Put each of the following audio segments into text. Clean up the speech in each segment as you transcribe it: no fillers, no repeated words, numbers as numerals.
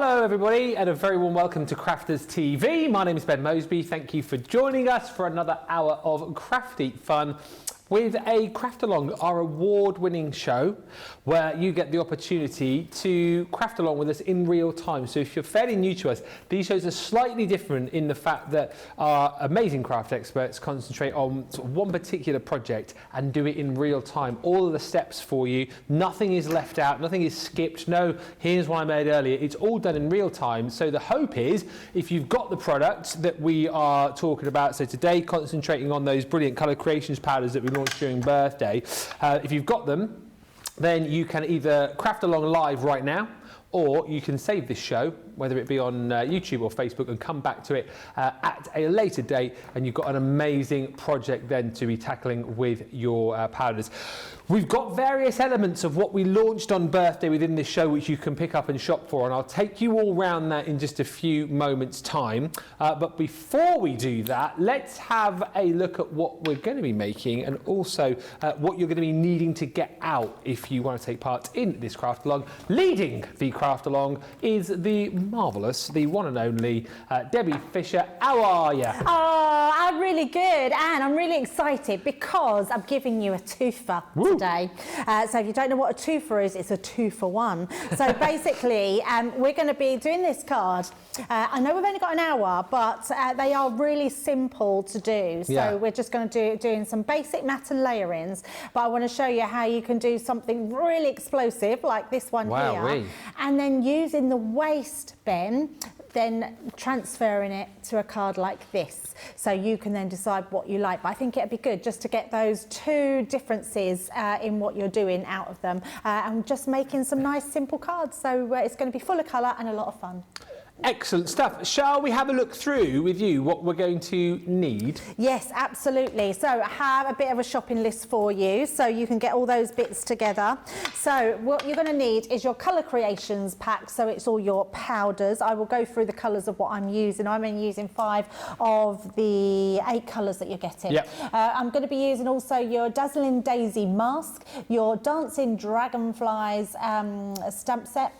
Hello everybody and a very warm welcome to Crafters TV. My name is Ben Moseby. Thank you for joining us for another hour of crafty fun with a Craft Along, our award-winning show where you get the opportunity to craft along with us in real time. So if you're fairly new to us, these shows are slightly different in the fact that our amazing craft experts concentrate on sort of one particular project and do it in real time. All of the steps for you, nothing is left out, nothing is skipped. No, here's what I made earlier. It's all done in real time. So the hope is if you've got the products that we are talking about, so today concentrating on those brilliant colour creations powders that we launched during birthday, if you've got them, then you can either craft along live right now, or you can save this show, whether it be on YouTube or Facebook, and come back to it at a later date, and you've got an amazing project then to be tackling with your powders. We've got various elements of what we launched on birthday within this show which you can pick up and shop for, and I'll take you all round that in just a few moments time. But before we do that, let's have a look at what we're going to be making and also what you're going to be needing to get out if you want to take part in this craft along. Leading the craft along is the marvellous, the one and only Debbie Fisher. How are you? Oh, I'm really good, and I'm really excited because I'm giving you a twofer today. So if you don't know what a twofer is, it's a 2-for-1. So basically, we're going to be doing this card. I know we've only got an hour, but they are really simple to do. So we're just going to doing some basic matte and layerings, but I want to show you how you can do something really explosive like this one here, and then using the waste bin, then transferring it to a card like this. So you can then decide what you like. But I think it'd be good just to get those two differences in what you're doing out of them, and just making some nice simple cards. So it's going to be full of colour and a lot of fun. Excellent stuff. Shall we have a look through with you what we're going to need? Yes, absolutely. So I have a bit of a shopping list for you so you can get all those bits together. So what you're going to need is your colour creations pack. So it's all your powders. I will go through the colours of what I'm using. I'm using 5 of the 8 colours that you're getting. Yep. I'm going to be using also your Dazzling Daisy mask, your Dancing Dragonflies stamp set.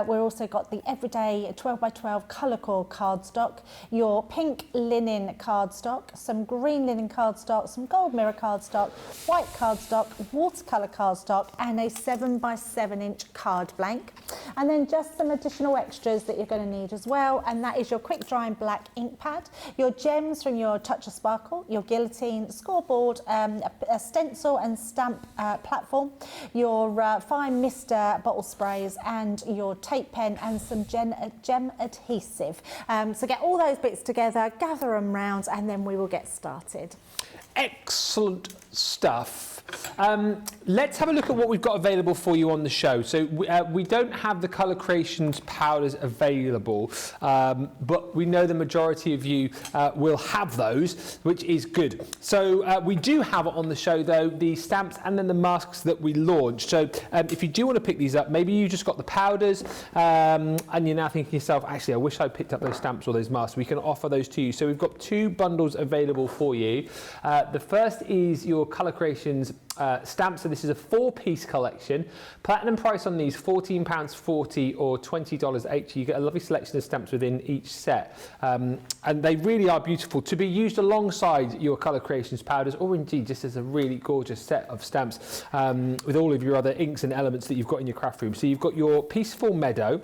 We've also got the Everyday 12x12 colour core cardstock, your pink linen cardstock, some green linen cardstock, some gold mirror cardstock, white cardstock, watercolour cardstock, and a 7x7-inch card blank. And then just some additional extras that you're going to need as well, and that is your quick drying black ink pad, your gems from your Touch of Sparkle, your guillotine scoreboard, a stencil and stamp platform, your fine mister bottle sprays, and your tape pen and some gem adhesive. So get all those bits together, gather them round, and then we will get started. Excellent stuff. Let's have a look at what we've got available for you on the show. So we don't have the colour creations powders available, but we know the majority of you will have those, which is good. So we do have on the show though the stamps and then the masks that we launched. So if you do want to pick these up, maybe you just got the powders and you're now thinking to yourself, actually I wish I picked up those stamps or those masks. We can offer those to you. So we've got 2 bundles available for you. The first is your colour creations stamps. So this is a 4-piece collection. Platinum price on these £14.40 or $20 You get a lovely selection of stamps within each set, and they really are beautiful to be used alongside your colour creations powders, or indeed just as a really gorgeous set of stamps with all of your other inks and elements that you've got in your craft room. So you've got your Peaceful Meadow,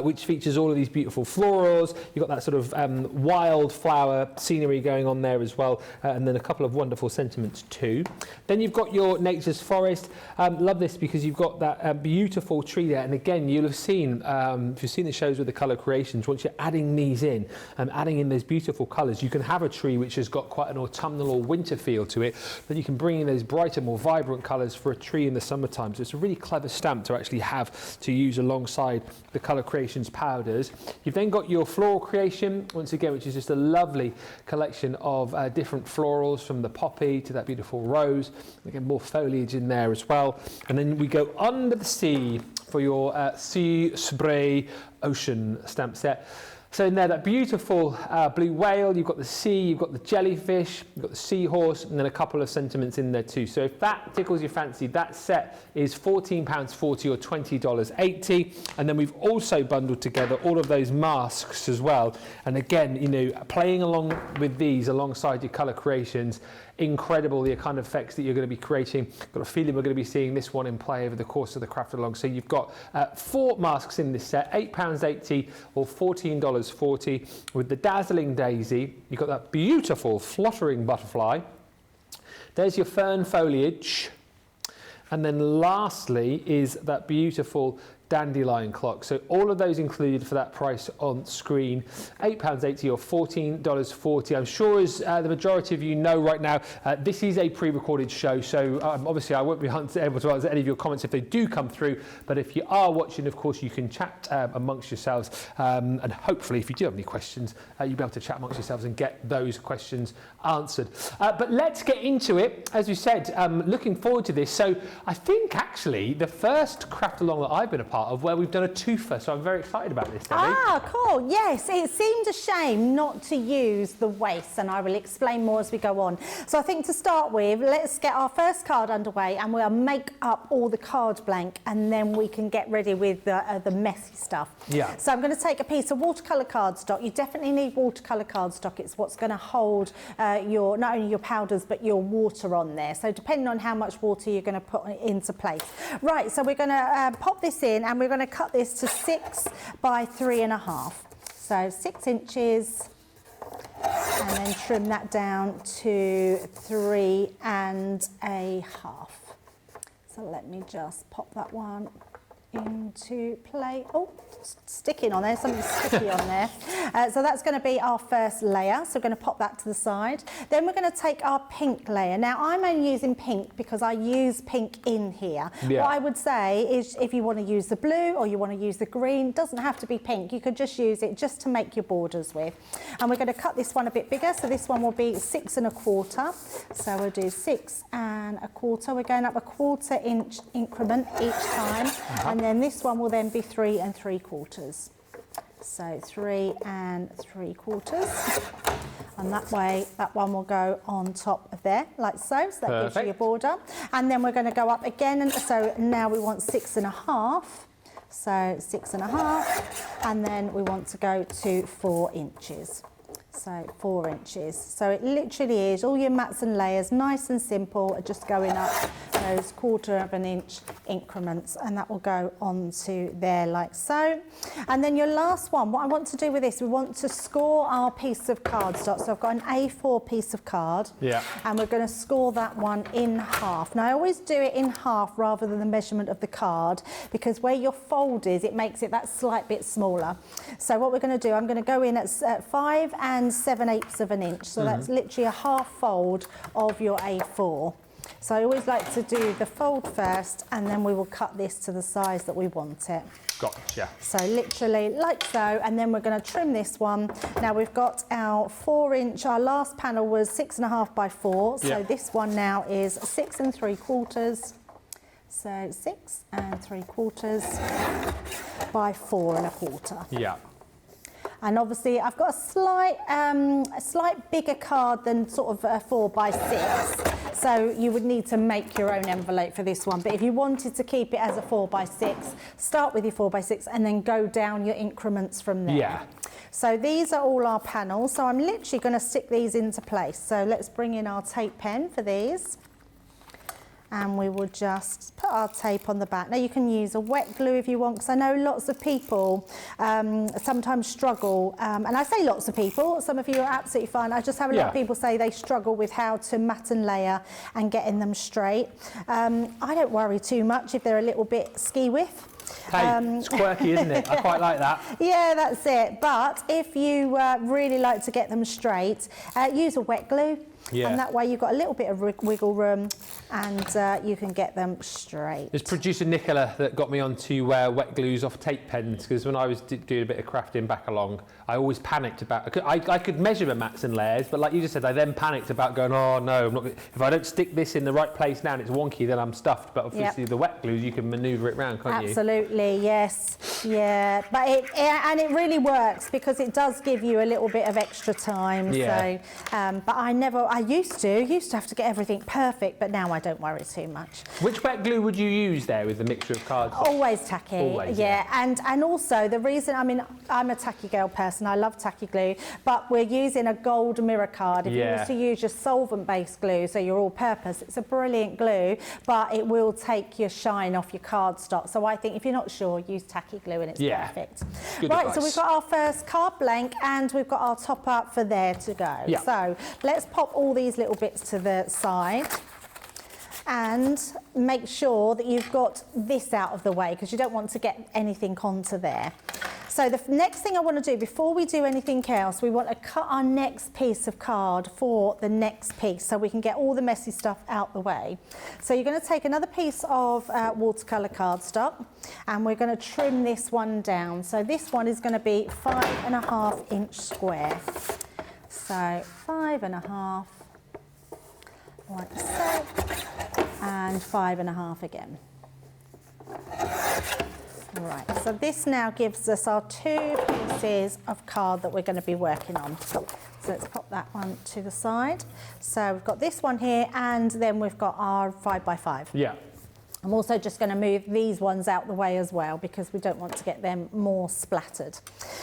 which features all of these beautiful florals. You've got that sort of wildflower scenery going on there as well, and then a couple of wonderful sentiments too. Then you've got your Nature's Forest. Love this because you've got that beautiful tree there, and again you'll have seen, if you've seen the shows with the colour creations, once you're adding these in, adding in those beautiful colours, you can have a tree which has got quite an autumnal or winter feel to it, then you can bring in those brighter, more vibrant colours for a tree in the summertime. So it's a really clever stamp to actually have to use alongside the colour creations powders. You've then got your floral creation, once again, which is just a lovely collection of different florals, from the poppy to that beautiful rose. Again, more foliage in there as well. And then we go under the sea for your sea spray ocean stamp set. So in there, that beautiful blue whale, you've got the sea, you've got the jellyfish, you've got the seahorse, and then a couple of sentiments in there too. So if that tickles your fancy, that set is £14.40 or $20.80. And then we've also bundled together all of those masks as well. And again, you know, playing along with these alongside your colour creations, incredible the kind of effects that you're going to be creating. Got a feeling we're going to be seeing this one in play over the course of the craft along. So you've got 4 masks in this set, £8.80 or $14.40 with the dazzling daisy. You've got that beautiful fluttering butterfly. There's your fern foliage. And then lastly is that beautiful dandelion clock. So all of those included for that price on screen, £8.80 or $14.40. I'm sure as the majority of you know right now, this is a pre-recorded show, so obviously I won't be able to answer any of your comments if they do come through, but if you are watching, of course, you can chat amongst yourselves, and hopefully if you do have any questions, you'll be able to chat amongst yourselves and get those questions answered. But let's get into it. As you said, looking forward to this. So I think actually the first craft along that I've been a part of where we've done a twofer, so I'm very excited about this, Debbie. Ah, cool. Yes, it seemed a shame not to use the waste, and I will explain more as we go on. So I think to start with, let's get our first card underway and we'll make up all the card blank, and then we can get ready with the messy stuff. Yeah. So I'm going to take a piece of watercolour cardstock. You definitely need watercolour cardstock. It's what's going to hold your not only your powders but your water on there. So depending on how much water you're going to put into place. Right, so we're going to pop this in and we're going to cut this to 6 by 3.5. So 6 inches, and then trim that down to 3.5. So let me just pop that one into play. Oh, sticking on there, something sticky on there. So that's going to be our first layer. So we're going to pop that to the side. Then we're going to take our pink layer. Now I'm only using pink because I use pink in here. Yeah. What I would say is if you want to use the blue or you want to use the green, it doesn't have to be pink. You could just use it just to make your borders with. And we're going to cut this one a bit bigger. So this one will be 6.25. So we'll do 6.25. We're going up a 1/4 inch increment each time. And then this one will then be 3 3/4. So 3 3/4. And that way, that one will go on top of there, like so. So that gives you your border. And then we're going to go up again. And so now we want 6.5. So 6.5. And then we want to go to 4 inches. So 4 inches. So it literally is all your mats and layers, nice and simple, are just going up those 1/4 inch increments, and that will go onto there like so. And then your last one, what I want to do with this, we want to score our piece of cardstock. So I've got an A4 piece of card, and we're going to score that one in half. Now I always do it in half rather than the measurement of the card, because where your fold is, it makes it that slight bit smaller. So what we're going to do, I'm going to go in at 5 7/8 inch. So that's literally a half fold of your A4. So I always like to do the fold first, and then we will cut this to the size that we want it. Gotcha. So literally like so, and then we're going to trim this one. Now we've got our 4 inch, our last panel was 6.5 by 4. So this one now is 6 3/4. So 6 3/4 by 4 1/4. Yeah. And obviously I've got a slight bigger card than sort of a 4 by 6. So you would need to make your own envelope for this one. But if you wanted to keep it as a 4 by 6, start with your 4 by 6 and then go down your increments from there. Yeah. So these are all our panels. So I'm literally going to stick these into place. So let's bring in our tape pen for these. And we will just put our tape on the back. Now you can use a wet glue if you want, because I know lots of people sometimes struggle, and I say lots of people, some of you are absolutely fine. I just have a lot of people say they struggle with how to mat and layer and getting them straight. I don't worry too much if they're a little bit ski-whiff. Hey, it's quirky, isn't it? I quite like that. Yeah, that's it. But if you really like to get them straight, use a wet glue. And that way you've got a little bit of wiggle room, and you can get them straight. It's producer Nicola that got me onto wet glues off tape pens, because when I was doing a bit of crafting back along, I always panicked about, I could measure the mats and layers, but like you just said, I then panicked about going, oh no, I'm not, if I don't stick this in the right place now and it's wonky, then I'm stuffed. But obviously the wet glues, you can manoeuvre it around, can't you? Absolutely. Absolutely, yes. Yeah, but it really works because it does give you a little bit of extra time. Yeah. So, but I used to have to get everything perfect, but now I don't worry too much. Which wet glue would you use there with the mixture of cardstock? Always tacky. Always, yeah. And also the reason, I mean, I'm a tacky girl person. I love tacky glue, but we're using a gold mirror card. If you was to use your solvent-based glue, so your all-purpose, it's a brilliant glue, but it will take your shine off your cardstock. So I think if you're not sure, use tacky glue and it's perfect. Good right, advice. so we've got our first card blank and we've got our top up for there to go. Yeah. So let's pop all these little bits to the side and make sure that you've got this out of the way because you don't want to get anything onto there. So the next thing I want to do before we do anything else, we want to cut our next piece of card for the next piece so we can get all the messy stuff out the way. So you're going to take another piece of watercolour cardstock and we're going to trim this one down. So this one is going to be 5.5 inch square. So 5.5 like so, and 5.5 again. Right, so this now gives us our 2 pieces of card that we're going to be working on. So let's pop that one to the side. So we've got this one here and then we've got our 5x5. Yeah. I'm also just going to move these ones out the way as well because we don't want to get them more splattered.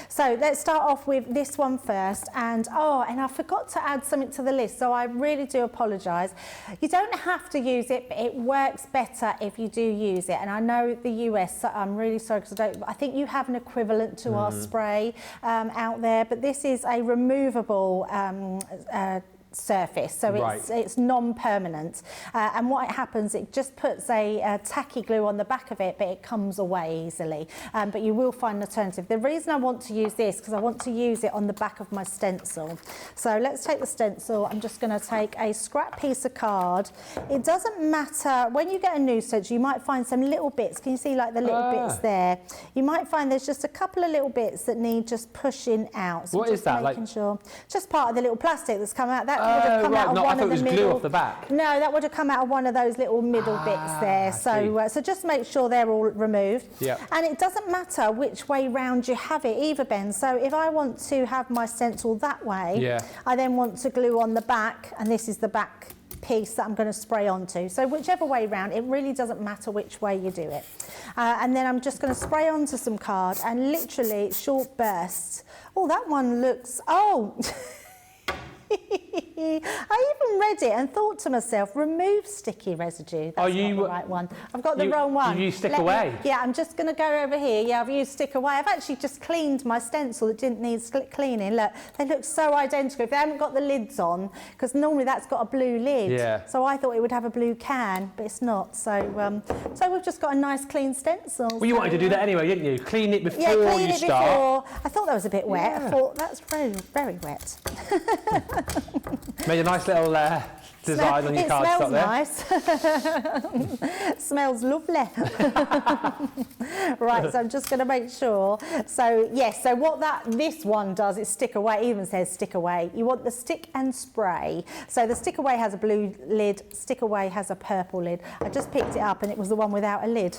So let's start off with this one first. And I forgot to add something to the list, so I really do apologise. You don't have to use it, but it works better if you do use it. And I know the US, so I'm really sorry because I think you have an equivalent to our spray out there, but this is a removable surface, so it's non-permanent, and what happens, it just puts a tacky glue on the back of it, but it comes away easily, but you will find an alternative. The reason I want to use this because I want to use it on the back of my stencil. So let's take the stencil. I'm just going to take a scrap piece of card. It doesn't matter when you get a new stencil, you might find some little bits. Can you see like the little bits there? You might find there's just a couple of little bits that need just pushing out. So what is that? Making sure, just part of the little plastic that's come out. That would have come right. out of No, one I thought of it was the glue middle. off the back. No, that would have come out of one of those little middle bits there. So just make sure they're all removed. Yeah. And it doesn't matter which way round you have it either, Ben. So if I want to have my stencil that way, I then want to glue on the back, and this is the back piece that I'm going to spray onto. So whichever way round, it really doesn't matter which way you do it. And then I'm just going to spray onto some card and literally short bursts. Oh, that one looks, I even read it and thought to myself, remove sticky residue. That's not the right one. I've got the wrong one. You use stick away? Yeah, I'm just going to go over here. Yeah, I've used stick away. I've actually just cleaned my stencil that didn't need cleaning. Look, they look so identical. If they haven't got the lids on, because normally that's got a blue lid. Yeah. So I thought it would have a blue can, but it's not. So so we've just got a nice clean stencil. Well, you wanted to do that anyway, didn't you? Clean it before clean you it start. before. I thought that was a bit wet. Yeah. I thought that's very, very wet. Made a nice little design on your cardstock there. It smells nice. Smells lovely. Right, so I'm just going to make sure. So yes, so what this one does is stick away. It even says stick away. You want the stick and spray. So the stick away has a blue lid. Stick away has a purple lid. I just picked it up and it was the one without a lid.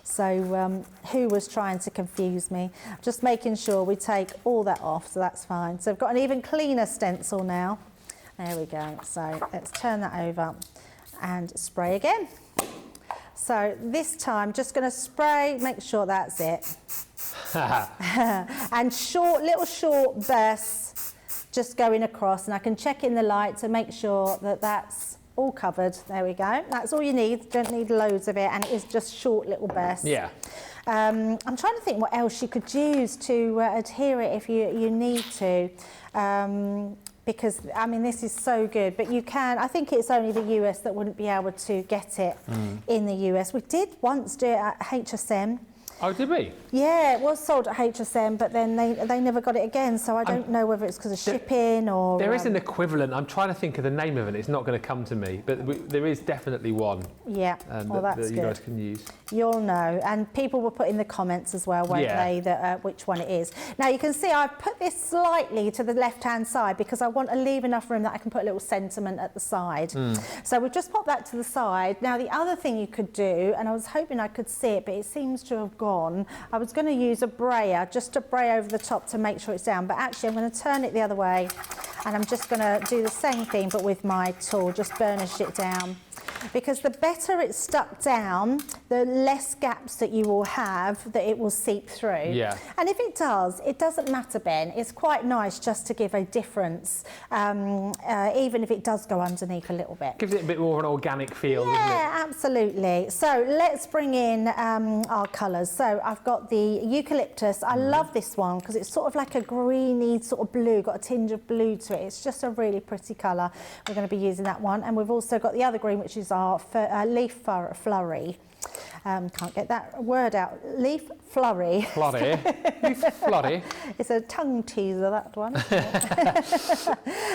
So who was trying to confuse me? Just making sure we take all that off, so that's fine. So I've got an even cleaner stencil now. There we go. So let's turn that over and spray again. So this time, just going to spray, make sure that's it. And little short bursts just going across, and I can check in the light to make sure that that's all covered. There we go. That's all you need. Don't need loads of it, and it is just short little bursts. Yeah. I'm trying to think what else you could use to adhere it if you need to. Because, I mean, this is so good, but you can, I think it's only the US that wouldn't be able to get it in the US. We did once do it at HSM. Oh, did we? Yeah, it was sold at HSM, but then they never got it again, so I don't know whether it's because of shipping or... There is an equivalent. I'm trying to think of the name of it. It's not going to come to me, but there is definitely one. Yeah, well, that's that you good. guys can use. You'll know, and people will put in the comments as well, won't they, which one it is. Now you can see I've put this slightly to the left-hand side because I want to leave enough room that I can put a little sentiment at the side. So we've just popped that to the side. Now the other thing you could do, and I was hoping I could see it, but it seems to have gone. I was going to use a brayer, just to bray over the top to make sure it's down, but actually I'm going to turn it the other way, and I'm just going to do the same thing but with my tool, just burnish it down. Because the better it's stuck down, the less gaps that you will have that it will seep through. Yeah. And if it does, it doesn't matter, Ben. It's quite nice just to give a difference, even if it does go underneath a little bit. Gives it a bit more of an organic feel, doesn't it? Yeah, absolutely. So let's bring in our colours. So I've got the eucalyptus. I love this one because it's sort of like a greeny sort of blue, got a tinge of blue to it. It's just a really pretty colour. We're going to be using that one. And we've also got the other green, which is our leaf flurry. Can't get that word out. Leaf flurry. Flurry. Leaf flurry. It's a tongue teaser, that one.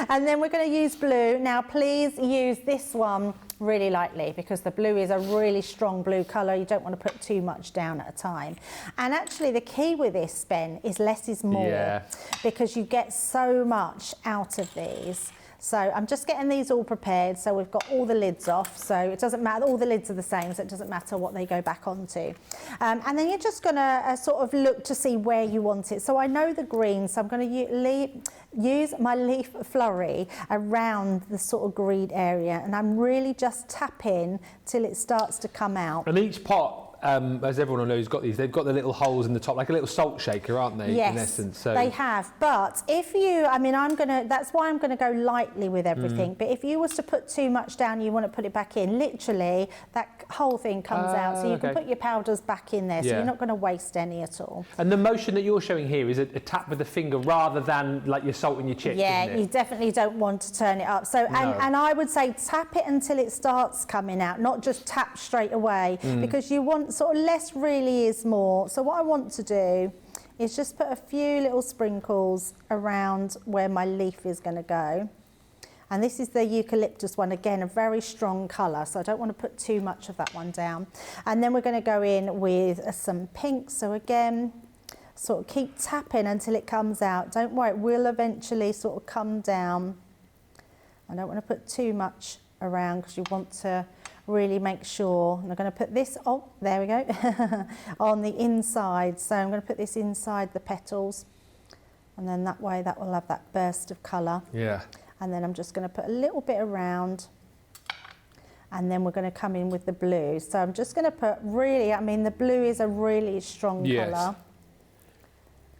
And then we're going to use blue. Now, please use this one really lightly because the blue is a really strong blue colour. You don't want to put too much down at a time. And actually, the key with this, Ben, is less is more, because you get so much out of these. So I'm just getting these all prepared. So we've got all the lids off. So it doesn't matter, all the lids are the same, so it doesn't matter what they go back onto. And then you're just gonna sort of look to see where you want it. So I know the green, so I'm gonna use my leaf flurry around the sort of green area. And I'm really just tapping till it starts to come out. And each pot, as everyone knows, got these. They've got the little holes in the top, like a little salt shaker, aren't they? Yes, in essence. So they have. But if you, I mean, that's why I'm gonna go lightly with everything. But if you was to put too much down, you want to put it back in. Literally, that whole thing comes out, so you can put your powders back in there. So you're not going to waste any at all. And the motion that you're showing here is a tap with the finger rather than like you're salting your chips. Yeah, isn't it? you definitely don't want to turn it up. So and I would say tap it until it starts coming out, not just tap straight away, because you want sort of less really is more. So what I want to do is just put a few little sprinkles around where my leaf is going to go. And this is the eucalyptus one, again, a very strong colour, so I don't want to put too much of that one down. And then we're going to go in with some pink. So again, sort of keep tapping until it comes out. Don't worry, it will eventually sort of come down. I don't want to put too much around because you want to really make sure. And I'm going to put this, oh, there we go, on the inside. So I'm going to put this inside the petals. And then that way that will have that burst of colour. Yeah. And then I'm just going to put a little bit around, and then we're going to come in with the blue. So I'm just going to put really, I mean, the blue is a really strong colour.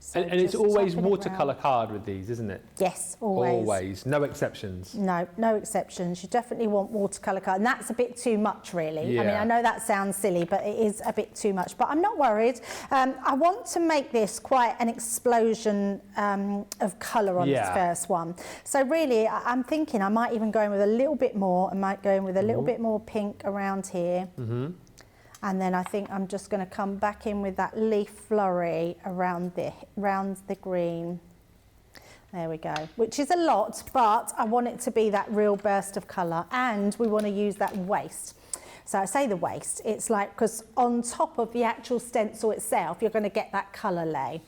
So and it's always watercolour card with these, isn't it? Yes, always. Always, no exceptions. No, no exceptions. You definitely want watercolour card, and that's a bit too much, really. Yeah. I mean, I know that sounds silly, but it is a bit too much. But I'm not worried. I want to make this quite an explosion of colour on this first one. So really, I'm thinking I might even go in with a little bit more. I might go in with a little bit more pink around here. And then I think I'm just going to come back in with that leaf flurry around the green. There we go, which is a lot, but I want it to be that real burst of colour, and we want to use that waste. So I say the waste, it's like, because on top of the actual stencil itself, you're going to get that colour lay.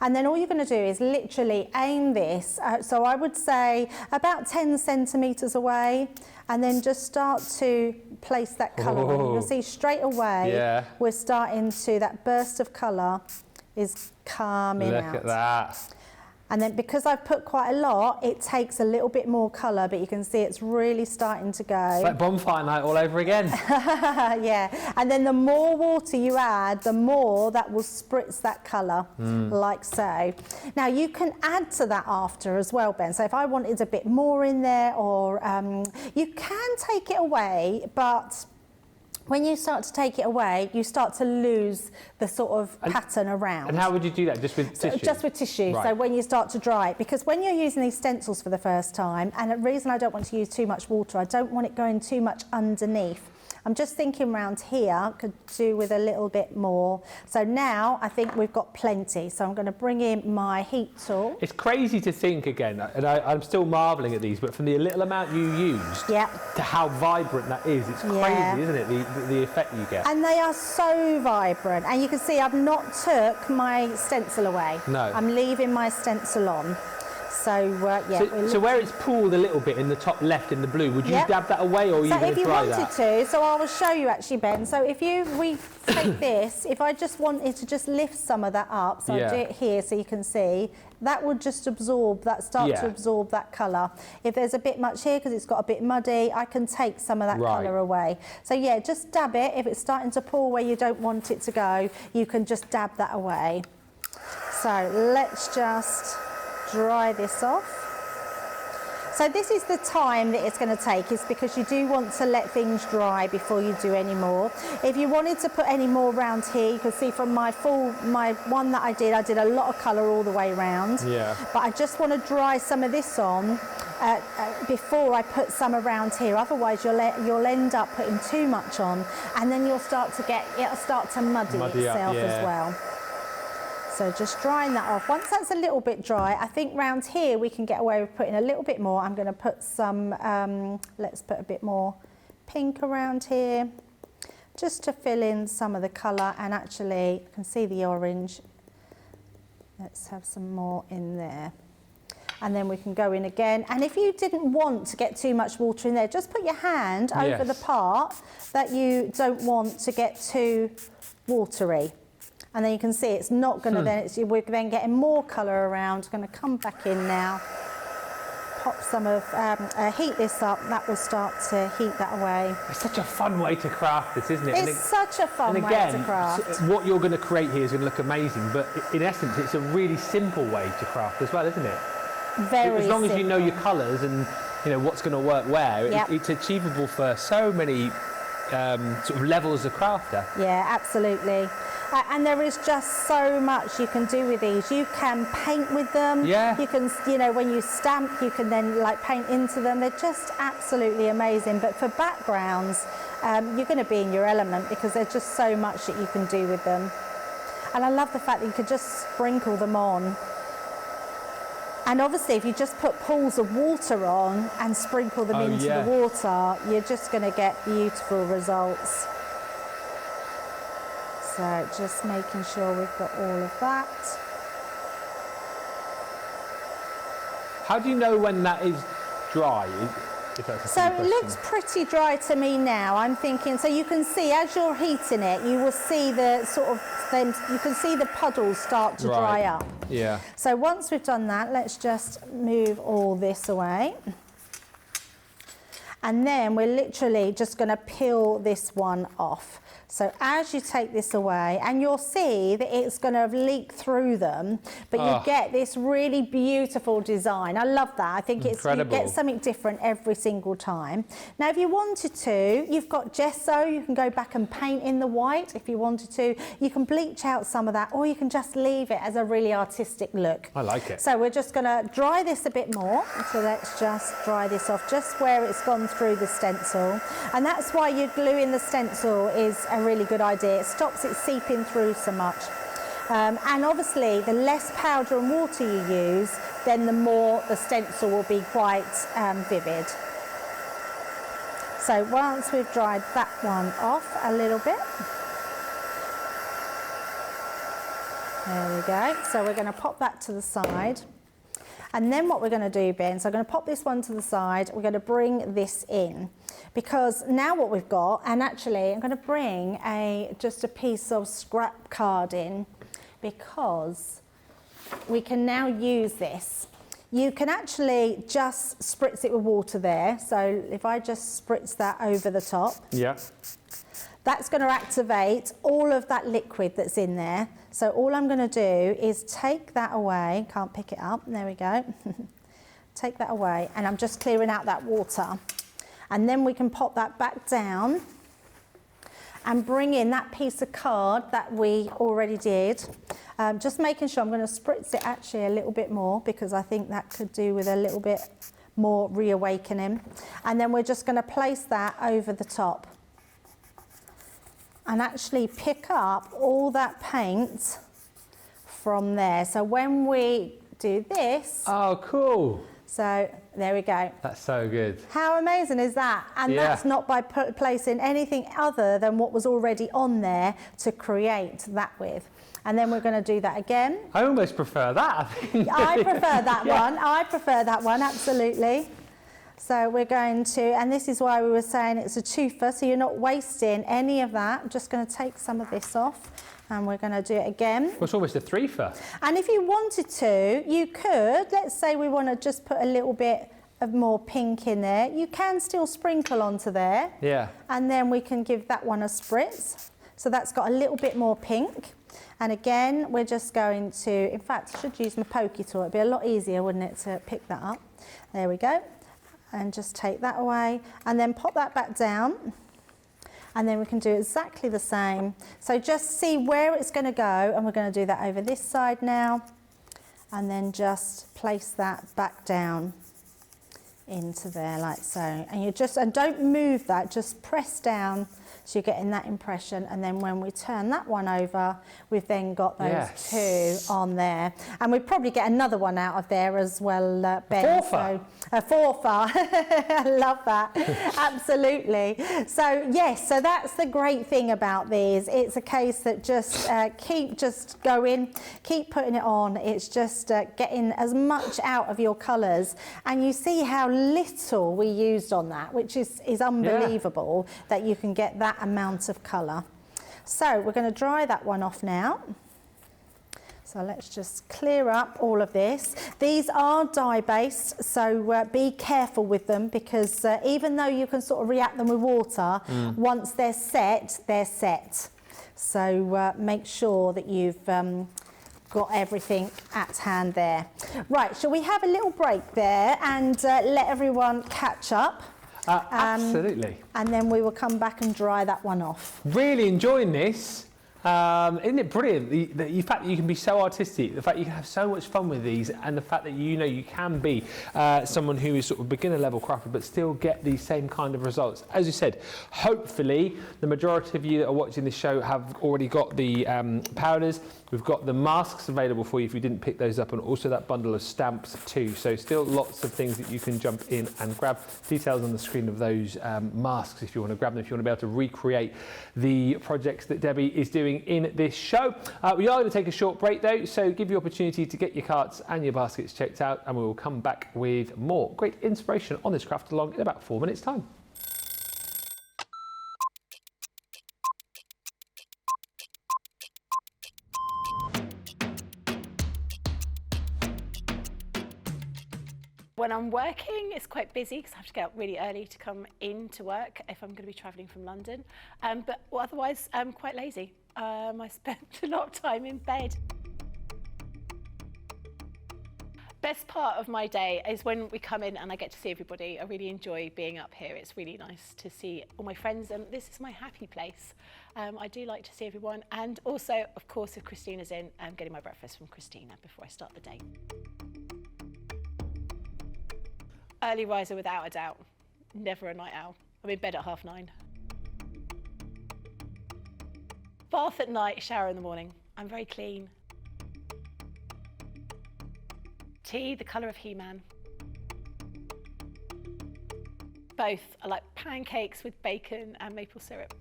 And then all you're going to do is literally aim this, so I would say about 10 centimetres away, and then just start to place that colour on. You'll see straight away we're starting to, that burst of colour is coming out. Look at that. And then because I've put quite a lot, it takes a little bit more colour, but you can see it's really starting to go. It's like bonfire night all over again. Yeah, and then the more water you add, the more that will spritz that colour, like so. Now you can add to that after as well, Ben. So if I wanted a bit more in there, or you can take it away, but when you start to take it away, you start to lose the sort of pattern around. And how would you do that? Just with tissue? Just with tissue, so when you start to dry it. Because when you're using these stencils for the first time, and the reason I don't want to use too much water, I don't want it going too much underneath. I'm just thinking around here, could do with a little bit more. So now I think we've got plenty. So I'm going to bring in my heat tool. It's crazy to think again, and I'm still marvelling at these, but from the little amount you used to how vibrant that is, it's crazy, isn't it, the effect you get. And they are so vibrant. And you can see I've not took my stencil away. No. I'm leaving my stencil on. So yeah. So where it's pooled a little bit in the top left in the blue, would you Yep. dab that away, or are you going to dry that? So if you wanted to, so I will show you actually, Ben. So if we take this, if I just wanted to just lift some of that up, so I'll do it here so you can see, that would just absorb, to absorb that colour. If there's a bit much here because it's got a bit muddy, I can take some of that colour away. So yeah, just dab it. If it's starting to pool where you don't want it to go, you can just dab that away. So let's just dry this off. So this is the time that it's going to take, is because you do want to let things dry before you do any more. If you wanted to put any more around here, you can see from my one that I did a lot of colour all the way around. Yeah. But I just want to dry some of this on before I put some around here. Otherwise you'll end up putting too much on, and then it'll start to muddy itself as well. So just drying that off. Once that's a little bit dry, I think round here we can get away with putting a little bit more. I'm going to put some, let's put a bit more pink around here, just to fill in some of the colour, and actually you can see the orange. Let's have some more in there. And then we can go in again. And if you didn't want to get too much water in there, just put your hand over the part that you don't want to get too watery. And then you can see it's not going to we're then getting more colour around. Going to come back in now, pop some of, heat this up, that will start to heat that away. It's such a fun way to craft this, isn't it? It's such a fun way to craft. What you're going to create here is going to look amazing, but in essence it's a really simple way to craft as well, isn't it? Very As long simple. as you know your colours and you know what's going to work where, it's achievable for so many sort of levels of crafter. Yeah, absolutely. And there is just so much you can do with these. You can paint with them. Yeah. You can, when you stamp, you can then paint into them. They're just absolutely amazing. But for backgrounds, you're going to be in your element because there's just so much that you can do with them. And I love the fact that you could just sprinkle them on. And obviously, if you just put pools of water on and sprinkle them into the water, you're just going to get beautiful results. So just making sure we've got all of that. How do you know when that is dry? So it looks pretty dry to me now. I'm thinking, so you can see as you're heating it, you will see the you can see the puddles start to dry up. Yeah. So once we've done that, let's just move all this away. And then we're literally just going to peel this one off. So as you take this away, and you'll see that it's going to leak through them, but you get this really beautiful design. I love that. I think it's, you get something different every single time. Now, if you wanted to, you've got gesso. You can go back and paint in the white if you wanted to. You can bleach out some of that, or you can just leave it as a really artistic look. I like it. So we're just going to dry this a bit more. So let's just dry this off just where it's gone through the stencil. And that's why you're gluing the stencil is a really good idea. It stops it seeping through so much. And obviously, the less powder and water you use, then the more the stencil will be quite vivid. So once we've dried that one off a little bit, there we go. So we're going to pop that to the side. And then what we're going to do, Ben, so I'm going to pop this one to the side. We're going to bring this in. Because now what we've got, and actually I'm going to bring just a piece of scrap card in, because we can now use this. You can actually just spritz it with water there. So if I just spritz that over the top. Yeah. That's going to activate all of that liquid that's in there. So all I'm going to do is take that away. Can't pick it up. There we go. Take that away. And I'm just clearing out that water. And then we can pop that back down and bring in that piece of card that we already did. Just making sure I'm going to spritz it actually a little bit more, because I think that could do with a little bit more reawakening. And then we're just going to place that over the top and actually pick up all that paint from there. So when we do this... Oh, cool. So There we go. That's so good. How amazing is that? And Yeah. that's not by placing anything other than what was already on there to create that with. And then we're going to do that again. I almost prefer that, I think. I prefer that Yeah. one. I prefer that one, absolutely. So we're going to, and this is why we were saying it's a twofer, so you're not wasting any of that. I'm just going to take some of this off, and we're going to do it again. Well, it's almost a threefer. And if you wanted to, you could, let's say we want to just put a little bit of more pink in there. You can still sprinkle onto there. Yeah. And then we can give that one a spritz. So that's got a little bit more pink. And again, we're just going to, in fact, I should use my pokey tool. It'd be a lot easier, wouldn't it, to pick that up. There we go. And just take that away. And then pop that back down. And then we can do exactly the same. So just see where it's going to go. And we're going to do that over this side now. And then just place that back down into there like so. And you just, and don't move that, just press down so you're getting that impression. And then when we turn that one over, we've then got those two on there. And we'd probably get another one out of there as well, Ben. Forfer. So, a forfer. I love that. Absolutely. So yes, so that's the great thing about these. It's a case that just keep just going, keep putting it on. It's just getting as much out of your colours. And you see how little we used on that, which is unbelievable that you can get that amount of colour. So we're going to dry that one off now. So let's just clear up all of this. These are dye based, so be careful with them, because even though you can sort of react them with water, once they're set, they're set. So make sure that you've got everything at hand there. Right, shall we have a little break there and let everyone catch up? Absolutely. And then we will come back and dry that one off. Really enjoying this. Isn't it brilliant? The fact that you can be so artistic, the fact you can have so much fun with these, and the fact that you can be someone who is sort of beginner level crafter but still get these same kind of results. As you said, hopefully the majority of you that are watching this show have already got the powders. We've got the masks available for you if you didn't pick those up, and also that bundle of stamps too. So still lots of things that you can jump in and grab. Details on the screen of those masks if you want to grab them, if you want to be able to recreate the projects that Debbie is doing in this show. We are going to take a short break though, so give you opportunity to get your carts and your baskets checked out, and we will come back with more great inspiration on this craft along in about 4 minutes time. When I'm working, it's quite busy because I have to get up really early to come into work if I'm going to be travelling from London. But otherwise, I'm quite lazy. I spend a lot of time in bed. Best part of my day is when we come in and I get to see everybody. I really enjoy being up here. It's really nice to see all my friends, and this is my happy place. I do like to see everyone, and also, of course, if Christina's in, I'm getting my breakfast from Christina before I start the day. Early riser without a doubt, never a night owl. I'm in bed at 9:30. Bath at night, shower in the morning. I'm very clean. Tea, the colour of He-Man. Both. I like pancakes with bacon and maple syrup.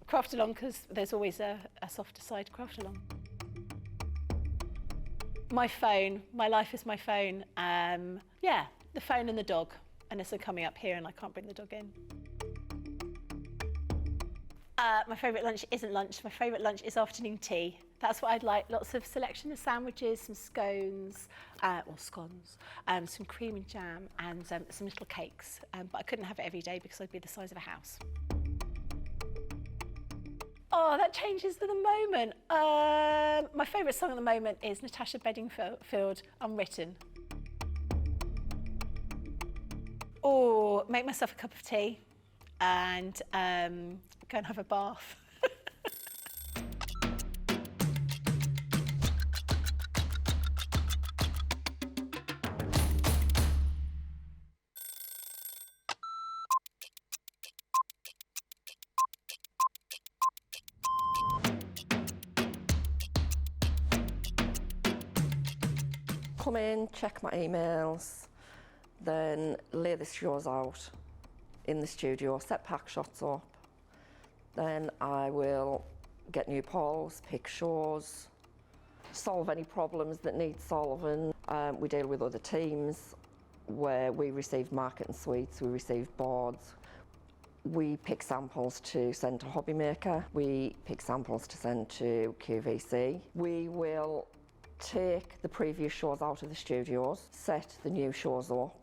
Craft along, because there's always a softer side to craft along. My phone, my life is my phone. Yeah, the phone and the dog, unless I'm coming up here and I can't bring the dog in. My favourite lunch isn't lunch, my favourite lunch is afternoon tea. That's what I'd like, lots of selection of sandwiches, some scones, or scones, some cream and jam, and some little cakes. But I couldn't have it every day because I'd be the size of a house. Oh, that changes to the moment. My favourite song at the moment is Natasha Bedingfield, Unwritten. Or make myself a cup of tea and go and have a bath. Come in, check my emails, then lay the shows out in the studio, set pack shots up. Then I will get new polls, pick shows, solve any problems that need solving. We deal with other teams where we receive marketing suites, we receive boards. We pick samples to send to Hobby Maker. We pick samples to send to QVC. We will take the previous shows out of the studios, set the new shows up.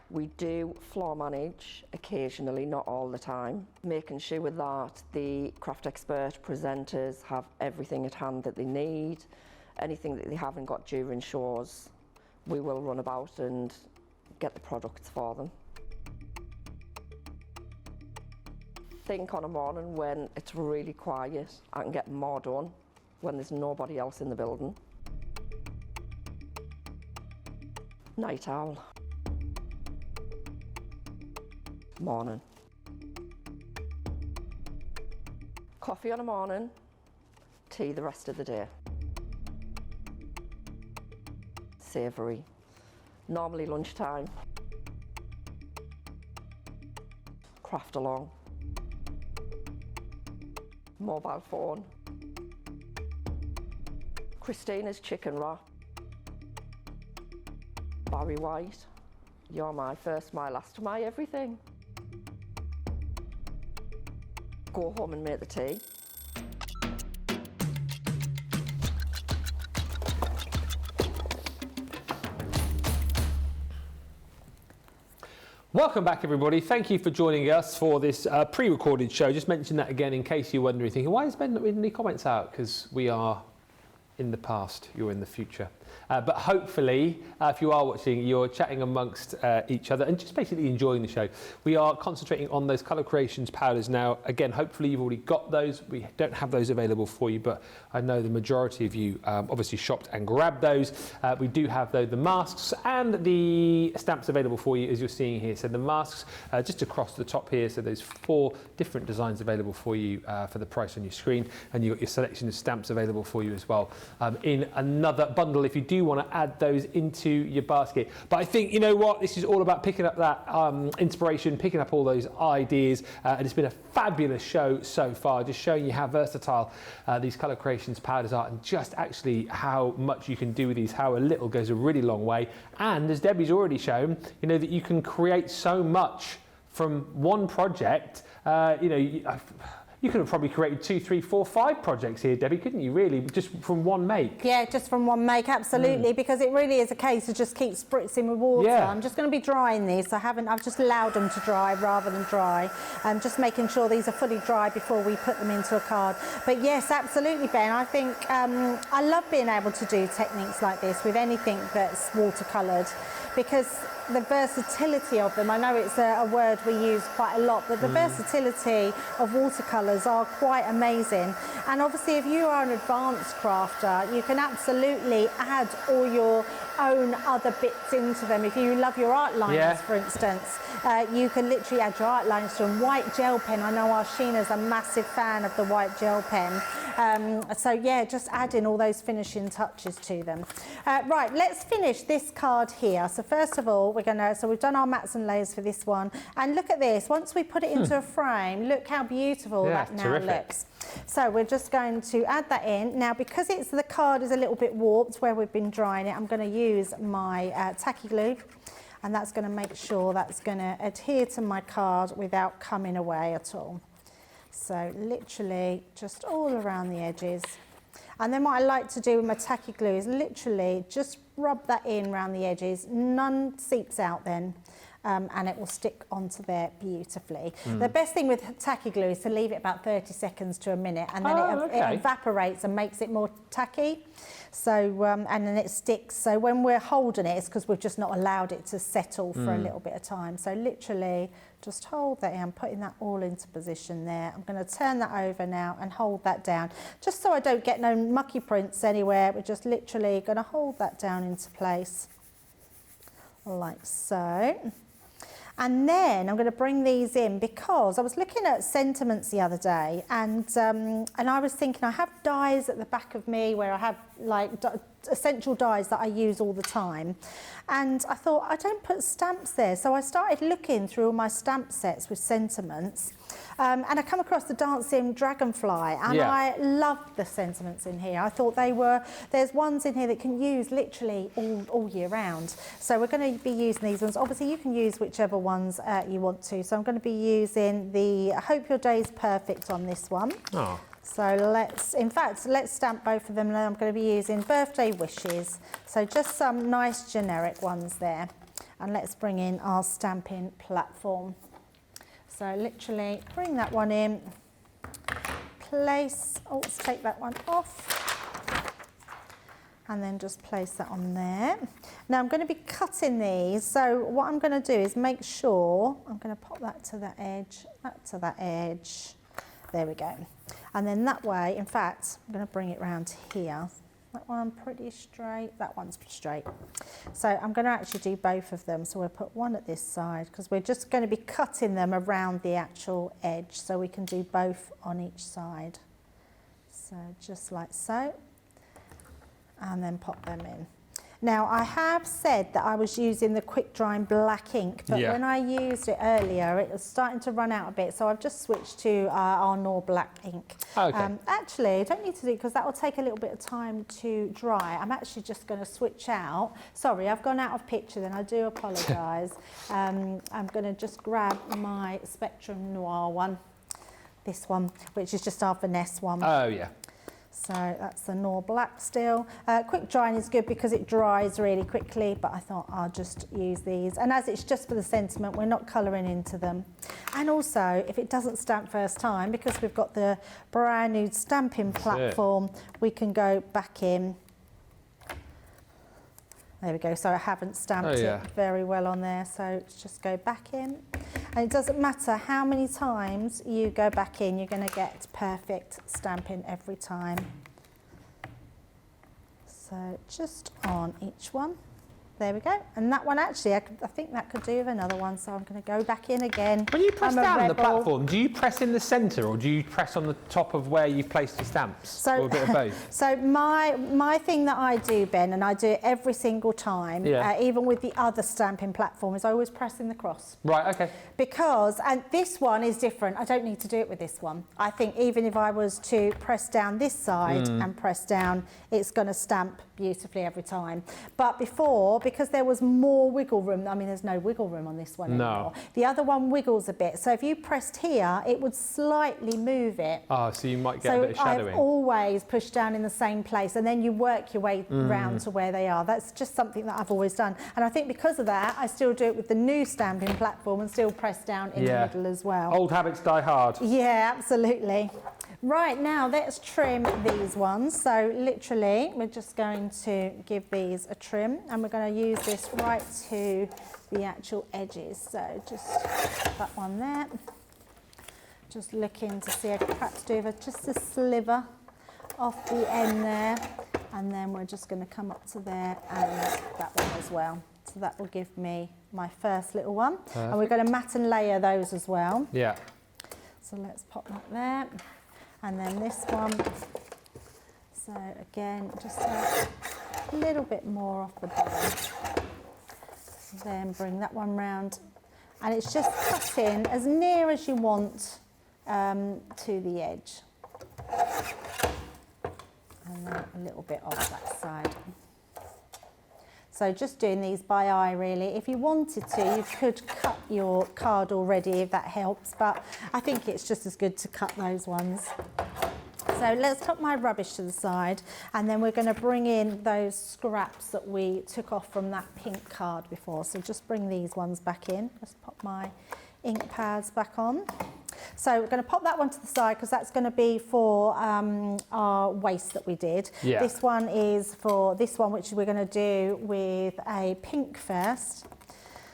We do floor manage occasionally, not all the time, making sure that the craft expert presenters have everything at hand that they need. Anything that they haven't got during shows, we will run about and get the products for them. Think on a morning when it's really quiet, I can get more done when there's nobody else in the building. Night owl. Morning. Coffee on a morning, tea the rest of the day. Savoury. Normally lunchtime. Craft along. Mobile phone. Christina's chicken wrap. Barry White. You're my first, my last, my everything. Go home and make the tea. Welcome back, everybody. Thank you for joining us for this pre-recorded show. Just mention that again in case you're wondering, thinking, why is Ben not reading any comments out? Because we are in the past, you're in the future. But hopefully, if you are watching, you're chatting amongst each other and just basically enjoying the show. We are concentrating on those colour creations powders now. Again, hopefully you've already got those. We don't have those available for you, but I know the majority of you obviously shopped and grabbed those. We do have, though, the masks and the stamps available for you, as you're seeing here. So the masks just across the top here. So there's 4 different designs available for you for the price on your screen. And you've got your selection of stamps available for you as well in another bundle if you do want to add those into your basket. But I think, you know what, this is all about picking up that inspiration, picking up all those ideas, and it's been a fabulous show so far, just showing you how versatile these colour creations powders are, and just actually how much you can do with these, how a little goes a really long way. And as Debbie's already shown, you know, that you can create so much from one project. You know, you could have probably created 2, 3, 4, 5 projects here, Debbie, couldn't you, really, just from one make? Yeah, just from one make, absolutely, because it really is a case of just keep spritzing with water. Yeah. I'm just going to be drying these. I've just allowed them to dry rather than dry. Just making sure these are fully dry before we put them into a card. But yes, absolutely, Ben. I think I love being able to do techniques like this with anything that's watercoloured, because the versatility of them, I know it's a word we use quite a lot, but the versatility of watercolours are quite amazing. And obviously, if you are an advanced crafter, you can absolutely add all your own other bits into them. If you love your art liners, for instance, you can literally add your art lines to them. White gel pen, I know our Sheena's a massive fan of the white gel pen. So yeah, just adding all those finishing touches to them. Right, let's finish this card here. So first of all, we've done our mats and layers for this one. And look at this, once we put it into a frame, look how beautiful that now looks. So we're just going to add that in. Now, because the card is a little bit warped where we've been drying it, I'm going to use my tacky glue, and that's going to make sure that's going to adhere to my card without coming away at all. So literally just all around the edges. And then what I like to do with my tacky glue is literally just rub that in around the edges. None seeps out then. And it will stick onto there beautifully. The best thing with tacky glue is to leave it about 30 seconds to a minute, and then it evaporates and makes it more tacky. So, and then it sticks. So when we're holding it, it's because we've just not allowed it to settle for a little bit of time. So literally just hold that in. I'm putting that all into position there. I'm going to turn that over now and hold that down. Just so I don't get no mucky prints anywhere, we're just literally going to hold that down into place. Like so. And then I'm going to bring these in because I was looking at sentiments the other day, and I was thinking I have dies at the back of me where I have essential dyes that I use all the time. And I thought, I don't put stamps there. So I started looking through all my stamp sets with sentiments. And I come across the Dancing Dragonfly, and I loved the sentiments in here. I thought there's ones in here that can use literally all year round. So we're going to be using these ones. Obviously, you can use whichever ones you want to. So I'm going to be using the Hope Your Day's Perfect on this one. Oh. So let's stamp both of them. And I'm going to be using Birthday Wishes. So just some nice generic ones there. And let's bring in our stamping platform. So literally bring that one in, place, let's take that one off, and then just place that on there. Now I'm going to be cutting these, so what I'm going to do is make sure, I'm going to pop that to that edge, there we go. And then that way, in fact, I'm going to bring it round here. That one pretty straight, that one's straight. So I'm going to actually do both of them. So we'll put one at this side because we're just going to be cutting them around the actual edge, so we can do both on each side. So just like so, and then pop them in. Now I have said that I was using the quick drying black ink, but when I used it earlier it was starting to run out a bit, so I've just switched to our Nor black ink. Okay. Actually I don't need to do it because that will take a little bit of time to dry. I'm actually just going to switch out. Sorry, I've gone out of picture then, I do apologise. I'm going to just grab my Spectrum Noir one, this one, which is just our finesse one. Oh yeah. So that's the Nor black still. Quick drying is good because it dries really quickly, but I thought I'll just use these. And as it's just for the sentiment, we're not colouring into them. And also, if it doesn't stamp first time, because we've got the brand new stamping platform, we can go back in. There we go, so I haven't stamped it very well on there, so let's just go back in. And it doesn't matter how many times you go back in, you're going to get perfect stamping every time. So just on each one. There we go. And that one actually, I think that could do with another one, so I'm going to go back in again. When you press down the platform, do you press in the centre or do you press on the top of where you've placed your stamps? Or a bit of both? So my thing that I do, Ben, and I do it every single time, even with the other stamping platform, is I always press in the cross. Right, okay. Because, and this one is different, I don't need to do it with this one. I think even if I was to press down this side and press down, it's going to stamp beautifully every time. But before, because there was more wiggle room, I mean there's no wiggle room on this one anymore. The other one wiggles a bit, so if you pressed here it would slightly move it. Oh, so you might get a bit of shadowing. I've always pushed down in the same place and then you work your way round to where they are. That's just something that I've always done, and I think because of that I still do it with the new stamping platform and still press down in the middle as well. Old habits die hard. Yeah, absolutely. Right, now let's trim these ones. So literally we're just going to give these a trim and we're going to use this right to the actual edges. So just that one there. Just looking to see, I could perhaps do just a sliver off the end there, and then we're just going to come up to there and that one as well. So that will give me my first little one. And we're going to mat and layer those as well. Yeah. So let's pop that there. And then this one, so again, just a little bit more off the bottom. Then bring that one round. And it's just cutting as near as you want to the edge. And then a little bit off that side. So just doing these by eye really. If you wanted to, you could cut your card already if that helps, but I think it's just as good to cut those ones. So let's put my rubbish to the side, and then we're going to bring in those scraps that we took off from that pink card before. So just bring these ones back in. Just pop my ink pads back on. So we're going to pop that one to the side because that's going to be for our waist that we did. Yeah. This one is for this one, which we're going to do with a pink first.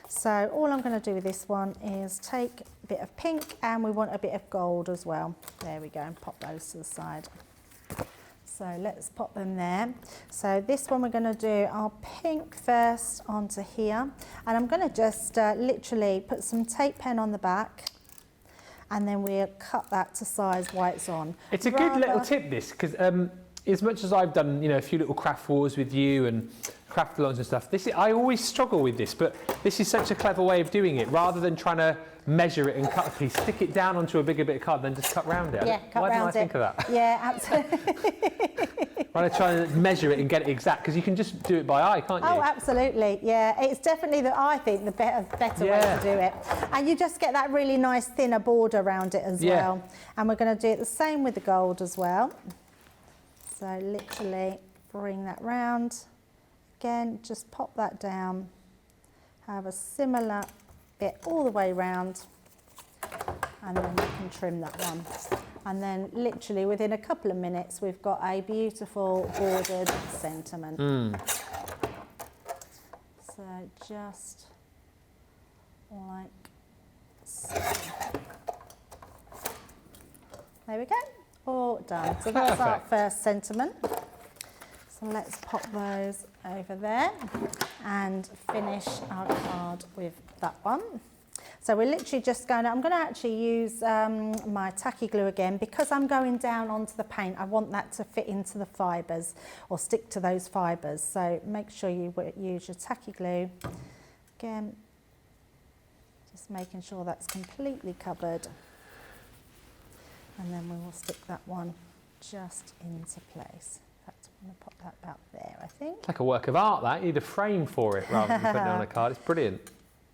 So all I'm going to do with this one is take a bit of pink, and we want a bit of gold as well. There we go, and pop those to the side. So let's pop them there. So this one we're going to do our pink first onto here, and I'm going to just literally put some tape pen on the back, and then we'll cut that to size white it's on. It's a good little tip this, because as much as I've done, a few little craft wars with you and craft-alongs and stuff, I always struggle with this, but this is such a clever way of doing it. Rather than trying to measure it and cut a piece, stick it down onto a bigger bit of card, then just cut round it. Yeah, cut Why round didn't I think of that? Yeah, absolutely. Rather than trying to measure it and get it exact, because you can just do it by eye, can't you? Oh, absolutely. Yeah, it's definitely I think the better way to do it. And you just get that really nice thinner border around it as well. And we're going to do it the same with the gold as well. So literally bring that round. Again, just pop that down. Have a similar bit all the way round. And then we can trim that one. And then literally within a couple of minutes, we've got a beautiful bordered sentiment. So just like so. There we go, all done. So that's our first sentiment. So let's pop those over there and finish our card with that one. So we're literally just I'm going to actually use my tacky glue again, because I'm going down onto the paint. I want that to fit into the fibres or stick to those fibres. So make sure you use your tacky glue. Again, just making sure that's completely covered. And then we will stick that one just into place. I'm going to pop that about there, I think. It's like a work of art, that. You need a frame for it rather than putting it on a card. It's brilliant.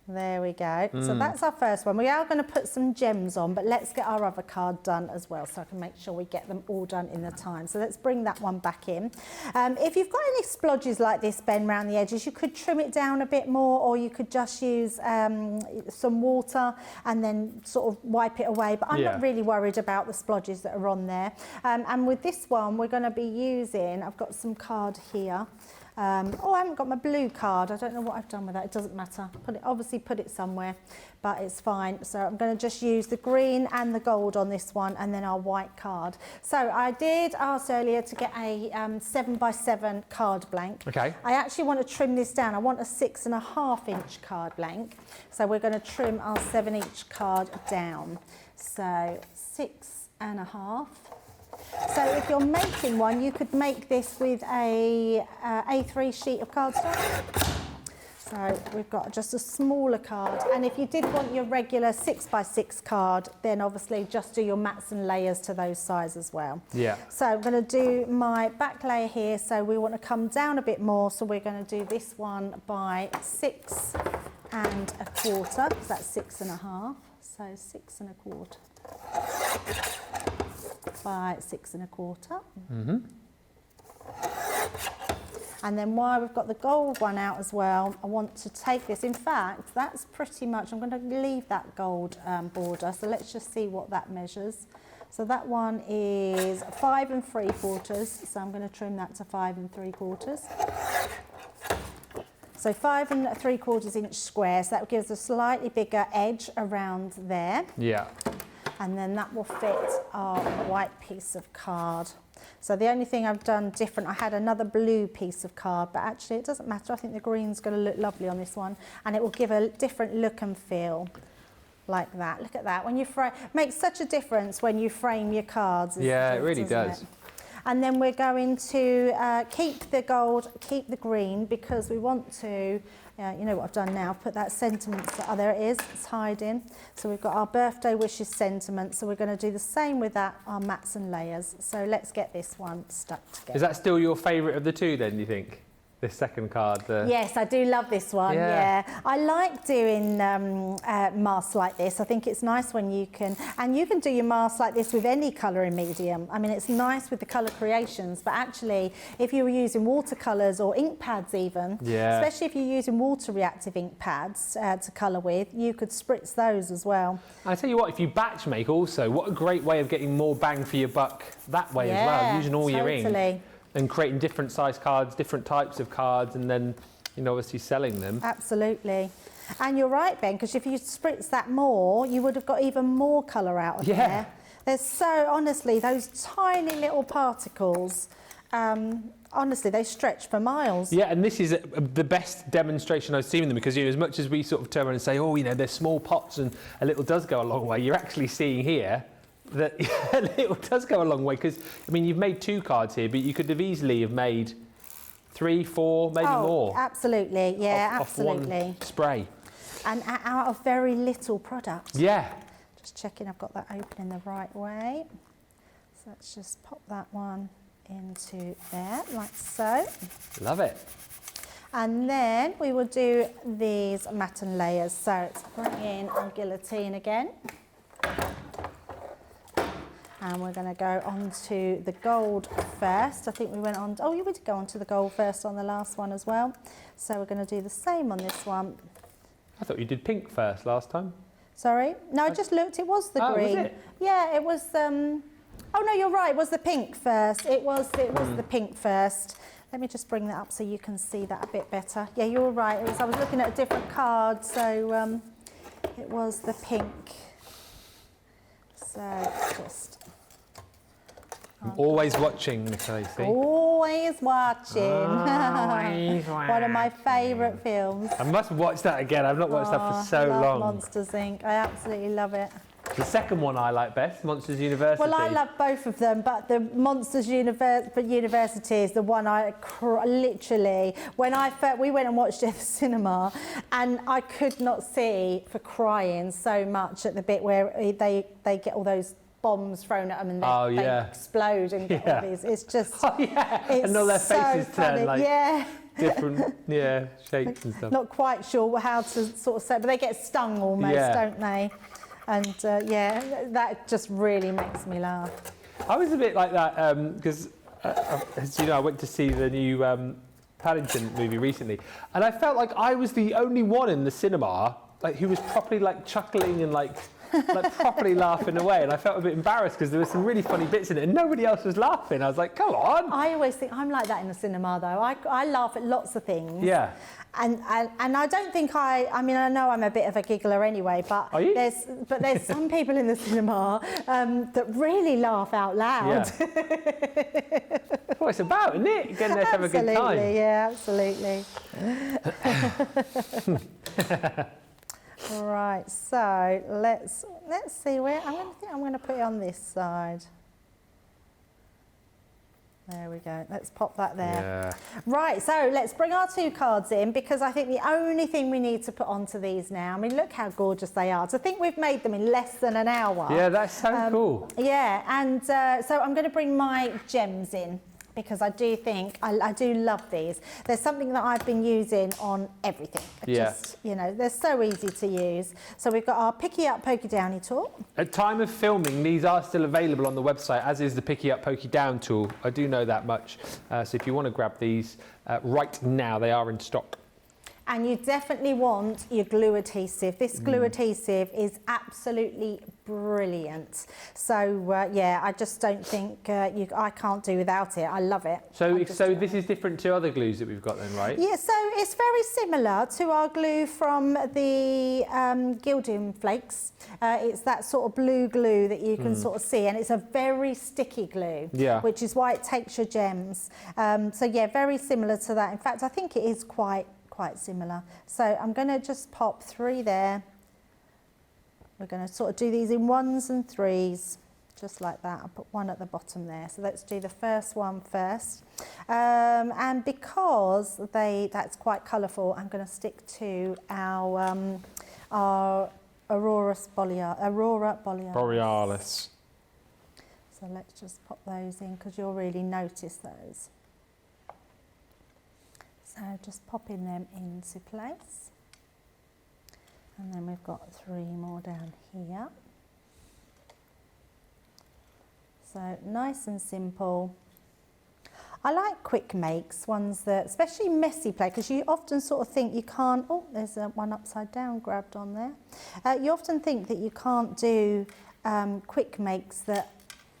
There we go. So that's our first one. We are going to put some gems on, but let's get our other card done as well, so I can make sure we get them all done in the time. So let's bring that one back in. If you've got any splodges like this, Ben, around the edges, you could trim it down a bit more, or you could just use some water and then sort of wipe it away. But I'm not really worried about the splodges that are on there. And with this one, we're going to be using, I've got some card here. Oh, I haven't got my blue card. I don't know what I've done with that. It doesn't matter. Obviously put it somewhere, but it's fine. So I'm going to just use the green and the gold on this one, and then our white card. So I did ask earlier to get a 7x7 card blank. Okay. I actually want to trim this down. I want a 6.5 inch card blank. So we're going to trim our 7-inch card down. So 6.5. So if you're making one, you could make this with a A3 sheet of cardstock. So we've got just a smaller card. And if you did want your regular 6x6 card, then obviously just do your mats and layers to those size as well. Yeah. So I'm going to do my back layer here. So we want to come down a bit more. So we're going to do this one by 6 1/4. That's 6.5. So 6 1/4. By 6 1/4. And then while we've got the gold one out as well, I want to take this. In fact, that's pretty much, I'm going to leave that gold border. So let's just see what that measures. So that one is 5 3/4. So I'm going to trim that to 5 3/4. So 5 3/4 inch square. So that gives a slightly bigger edge around there. Yeah. And then that will fit our white piece of card. So the only thing I've done different, I had another blue piece of card, but actually it doesn't matter. I think the green's going to look lovely on this one, and it will give a different look and feel like that. Look at that. When you frame, makes such a difference when you frame your cards. Yeah, it really does. And then we're going to keep the gold, keep the green, because we want to, you know what I've done now, put that sentiment, there it is, it's hiding. So we've got our birthday wishes sentiment, so we're going to do the same with that, our mats and layers. So let's get this one stuck together. Is that still your favourite of the two then, do you think? This second card? Yes, I do love this one, yeah. I like doing masks like this. I think it's nice when you can do your masks like this with any colouring medium. I mean, it's nice with the colour creations, but actually, if you were using watercolours or ink pads even, especially if you're using water reactive ink pads to colour with, you could spritz those as well. I tell you what, if you batch make also, what a great way of getting more bang for your buck that way as well, using all your ink. And creating different size cards, different types of cards, and then, you know, obviously selling them. Absolutely. And you're right, Ben, because if you spritz that more, you would have got even more colour out of there. There's so, honestly, those tiny little particles, honestly, they stretch for miles. Yeah, and this is the best demonstration I've seen of them, because, you know, as much as we sort of turn around and say, oh, you know, they're small pots and a little does go a long way, you're actually seeing here, that it does go a long way, because, I mean, you've made 2 cards here, but you could have easily have made 3, 4, maybe more. Absolutely, yeah, off absolutely. one spray. And out of very little product. Yeah. Just checking I've got that open in the right way. So let's just pop that one into there, like so. Love it. And then we will do these matten layers. So let's bring in our guillotine again. And we're going to go on to the gold first. I think we went on, oh, we did go on to the gold first on the last one as well. So we're going to do the same on this one. I thought you did pink first last time. Sorry? No, I just looked, it was the green. Was it? Yeah, it was, oh no, you're right, it was the pink first. It was the pink first. Let me just bring that up so you can see that a bit better. Yeah, you're right, I was looking at a different card, so it was the pink. So just... I'm always watching, Nicola. Always watching. One of my favourite films. I must watch that again. I've not watched that for so I love long. Monsters Inc. I absolutely love it. The second one I like best, Monsters University. Well, I love both of them, but the Monsters University is the one I literally, when we went and watched it at the cinema, and I could not see for crying so much at the bit where they get all those bombs thrown at them and they explode and get all these. It's just, it's and all their faces so turn like different shapes and stuff. Not quite sure how to sort of say, but they get stung almost, don't they? And that just really makes me laugh. I was a bit like that because, as you know, I went to see the new Paddington movie recently, and I felt like I was the only one in the cinema who was properly chuckling and properly laughing away, and I felt a bit embarrassed because there were some really funny bits in it and nobody else was laughing. I was like, come on. I always think I'm like that in the cinema though. I laugh at lots of things. Yeah. And I don't think I mean, I know I'm a bit of a giggler anyway, but Are you? there's some people in the cinema that really laugh out loud. Yeah. That's what it's about, isn't it? Getting there to have a good time. Absolutely, Right, so let's see where I'm going to put it on this side. There we go. Let's pop that there. Yeah. Right, so let's bring our 2 cards in, because I think the only thing we need to put onto these now, I mean, look how gorgeous they are. To think we've made them in less than an hour. Yeah, that's so cool. Yeah, and so I'm going to bring my gems in, because I do think, I do love these. There's something that I've been using on everything. Just, you know, they're so easy to use. So we've got our Picky Up, Pokey Downy tool. At time of filming, these are still available on the website, as is the Picky Up, Pokey Down tool. I do know that much. So if you want to grab these right now, they are in stock. And you definitely want your glue adhesive. This glue adhesive is absolutely brilliant. So yeah, I just don't think I can't do without it. I love it. So this is different to other glues that we've got then, right? Yeah, so it's very similar to our glue from the Gildan flakes. It's that sort of blue glue that you can sort of see, and it's a very sticky glue, which is why it takes your gems. So yeah, very similar to that. In fact, I think it is quite similar. So I'm going to just pop 3 there. We're going to sort of do these in 1s and 3s, just like that. I'll put 1 at the bottom there. So let's do the first one first. And because that's quite colourful, I'm going to stick to our Aurora Borealis. So let's just pop those in, because you'll really notice those. So just popping them into place. And then we've got 3 more down here. So nice and simple. I like quick makes, ones that, especially messy play, because you often sort of think you can't, oh, there's one upside down grabbed on there. You often think that you can't do quick makes that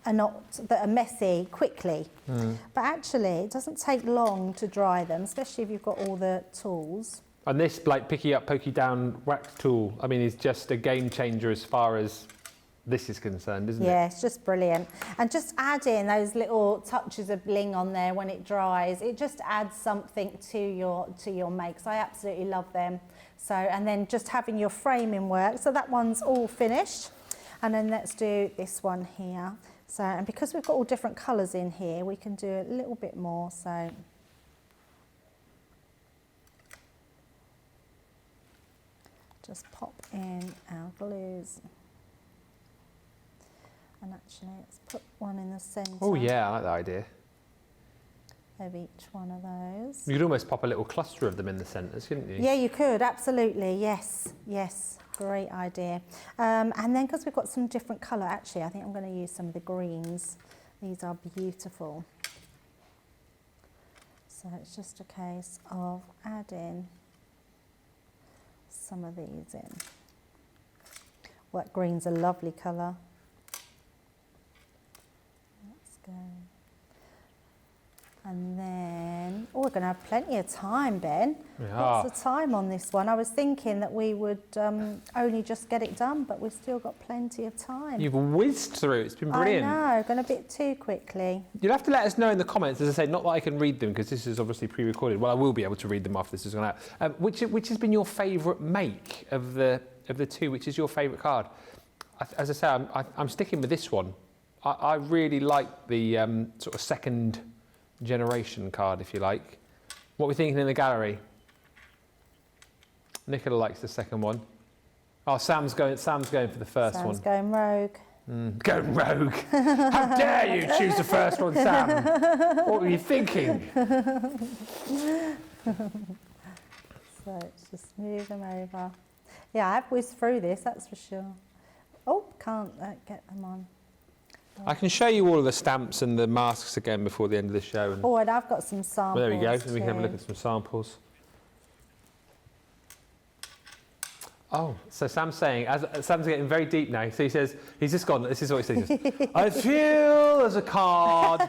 are messy quickly, but actually it doesn't take long to dry them, especially if you've got all the tools. And this Picky Up, Pokey Down wax tool, I mean, is just a game changer as far as this is concerned, isn't it? Yeah, it's just brilliant. And just add in those little touches of bling on there when it dries. It just adds something to your makes. I absolutely love them. So, and then just having your framing work. So that one's all finished. And then let's do this one here. So, and because we've got all different colours in here, we can do a little bit more. So, just pop in our glues. And actually, let's put one in the centre. Oh yeah, I like that idea. Of each one of those. You could almost pop a little cluster of them in the centres, couldn't you? Yeah, you could, absolutely, yes, yes, great idea. And then because we've got some different colour, actually, I think I'm going to use some of the greens. These are beautiful. So it's just a case of adding some of these in. Well, that green's a lovely colour. Let's go. And then, oh, we're going to have plenty of time, Ben. Lots of time on this one. I was thinking that we would only just get it done, but we've still got plenty of time. You've whizzed through. It's been brilliant. I know, gone a bit too quickly. You'll have to let us know in the comments, as I say, not that I can read them because this is obviously pre-recorded. Well, I will be able to read them after this has gone out. Which has been your favourite make of the two? Which is your favourite card? As I say, I'm sticking with this one. I really like the sort of second generation card, if you like. What are we thinking in the gallery? Nicola likes the second one. Oh, Sam's going for the first one. Sam's going rogue. Going rogue. How dare you choose the first one, Sam? What were you thinking? So let's just move them over. Yeah, I've whizzed through this, that's for sure. Oh, can't get them on. I can show you all of the stamps and the masks again before the end of the show. And oh, and I've got some samples. well, there we go. Too. We can have a look at some samples. Oh, so Sam's saying, Sam's getting very deep now. So he says, he's just gone, this is what he says. I feel as a card,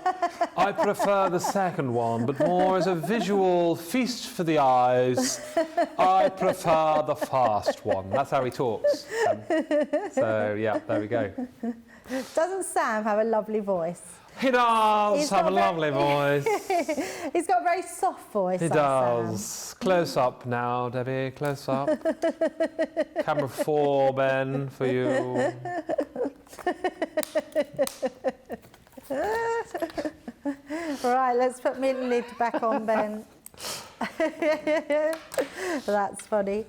I prefer the second one, but more as a visual feast for the eyes, I prefer the first one. That's how he talks. So, yeah, there we go. Doesn't Sam have a lovely voice? He does have a lovely voice. He's got a very soft voice. He does. Sam. Close up now, Debbie, close up. Camera 4, Ben, for you. Right, let's put my lid back on, Ben. That's funny.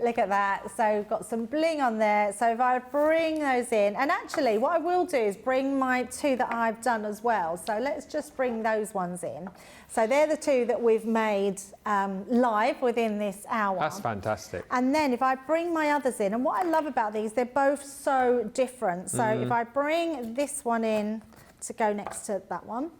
Look at that. So we've got some bling on there. So if I bring those in, and actually what I will do is bring my two that I've done as well. So let's just bring those ones in. So they're the two that we've made live within this hour. That's fantastic. And then if I bring my others in, and what I love about these, they're both so different. So if I bring this one in to go next to that one.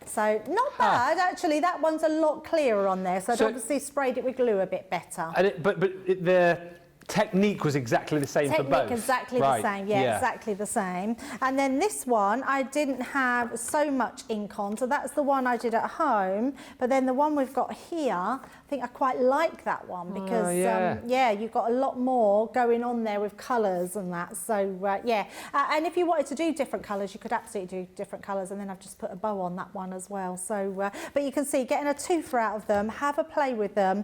So not bad, actually. That one's a lot clearer on there. So I'd obviously sprayed it with glue a bit better. And the technique was exactly the same for both. Technique exactly the same, yeah, exactly the same. And then this one, I didn't have so much ink on, so that's the one I did at home. But then the one we've got here, I think I quite like that one because, yeah, you've got a lot more going on there with colours and that. So, yeah. And if you wanted to do different colours, you could absolutely do different colours. And then I've just put a bow on that one as well. So, but you can see, getting a twofer out of them, have a play with them,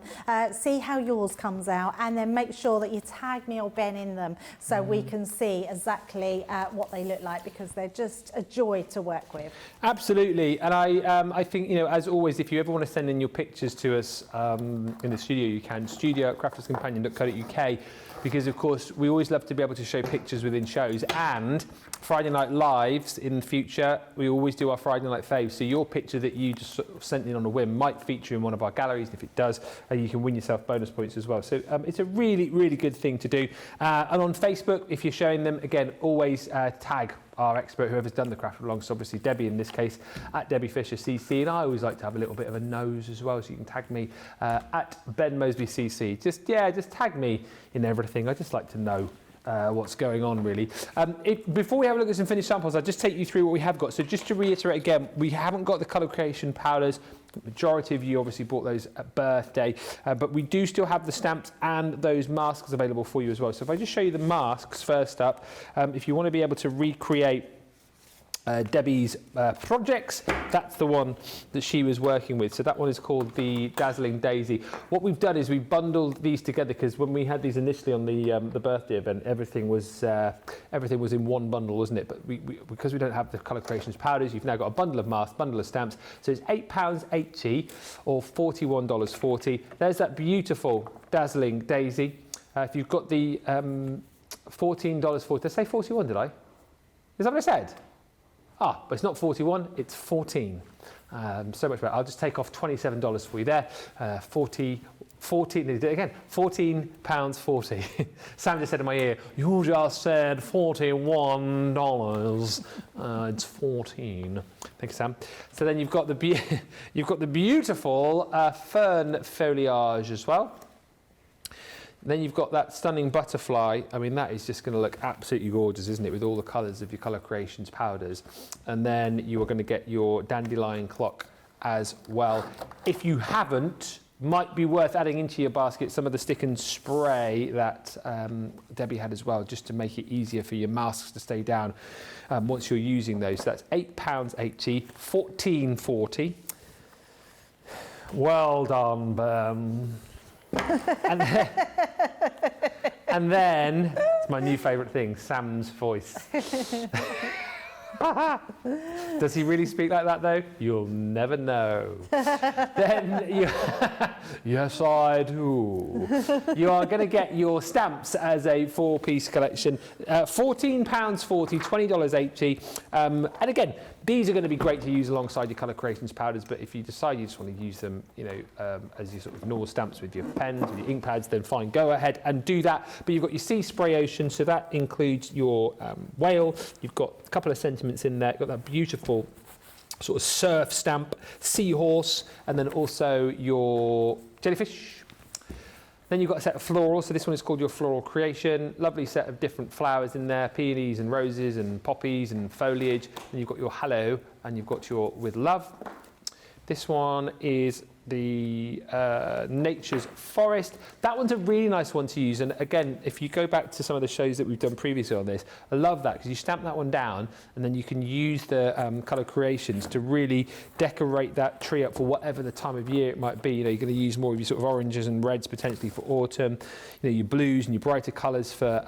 see how yours comes out, and then make sure that you tag me or Ben in them so we can see exactly what they look like, because they're just a joy to work with. Absolutely. And I think, you know, as always, if you ever want to send in your pictures to us in the studio, you can, studio@crafterscompanion.co.uk, because of course we always love to be able to show pictures within shows, and Friday Night Lives in the future, we always do our Friday Night Faves, so your picture that you just sort of sent in on a whim might feature in one of our galleries, and if it does, you can win yourself bonus points as well. So it's a really, really good thing to do. And on Facebook, if you're showing them, again, always tag our expert, whoever's done the craft along, so obviously Debbie in this case, at Debbie Fisher CC, and I always like to have a little bit of a nose as well, so you can tag me at Ben Moseby CC. Just tag me in everything. I just like to know what's going on, really. Before we have a look at some finished samples, I'll just take you through what we have got. So just to reiterate again, we haven't got the colour creation powders. The majority of you obviously bought those at birthday, but we do still have the stamps and those masks available for you as well. So if I just show you the masks first up, if you want to be able to recreate Debbie's projects. That's the one that she was working with. So that one is called the Dazzling Daisy. What we've done is we bundled these together because when we had these initially on the birthday event, everything was in one bundle, wasn't it? But because we don't have the Colour Creations powders, you've now got a bundle of masks, bundle of stamps. So it's £8.80 or $41.40. There's that beautiful Dazzling Daisy. If you've got the $14.40, did I say 41? Did I? Is that what I said? Ah, but it's not 41, it's 14. So much better. I'll just take off $27 for you there. 14, did it again, £14.40. Sam just said in my ear, you just said $41. It's 14. Thank you, Sam. So then you've got the beautiful fern foliage as well. Then you've got that stunning butterfly. I mean, that is just going to look absolutely gorgeous, isn't it, with all the colours of your Colour Creations powders. And then you are going to get your dandelion clock as well. If you haven't, might be worth adding into your basket some of the stick and spray that Debbie had as well, just to make it easier for your masks to stay down once you're using those. So that's £8.80, $14.40. Well done, Ben. And then it's my new favourite thing, Sam's voice. Does he really speak like that though? You'll never know. Then yes, I do. You are going to get your stamps as a 4-piece collection, £14.40, $20.80. And again, these are going to be great to use alongside your Colour Creations powders, but if you decide you just want to use them, you know, as your sort of normal stamps with your pens, with your ink pads, then fine, go ahead and do that. But you've got your Sea Spray Ocean, so that includes your whale. You've got a couple of sentiments in there. You've got that beautiful sort of surf stamp, seahorse, and then also your jellyfish. Then you've got a set of florals, so this one is called your Floral Creation. Lovely set of different flowers in there, peonies and roses and poppies and foliage. And you've got your Hello, and you've got your With Love. This one is the Nature's Forest. That one's a really nice one to use, and again, if you go back to some of the shows that we've done previously on this, I love that because you stamp that one down and then you can use the Colour Creations to really decorate that tree up for whatever the time of year it might be. You know, you're going to use more of your sort of oranges and reds potentially for autumn, you know, your blues and your brighter colours for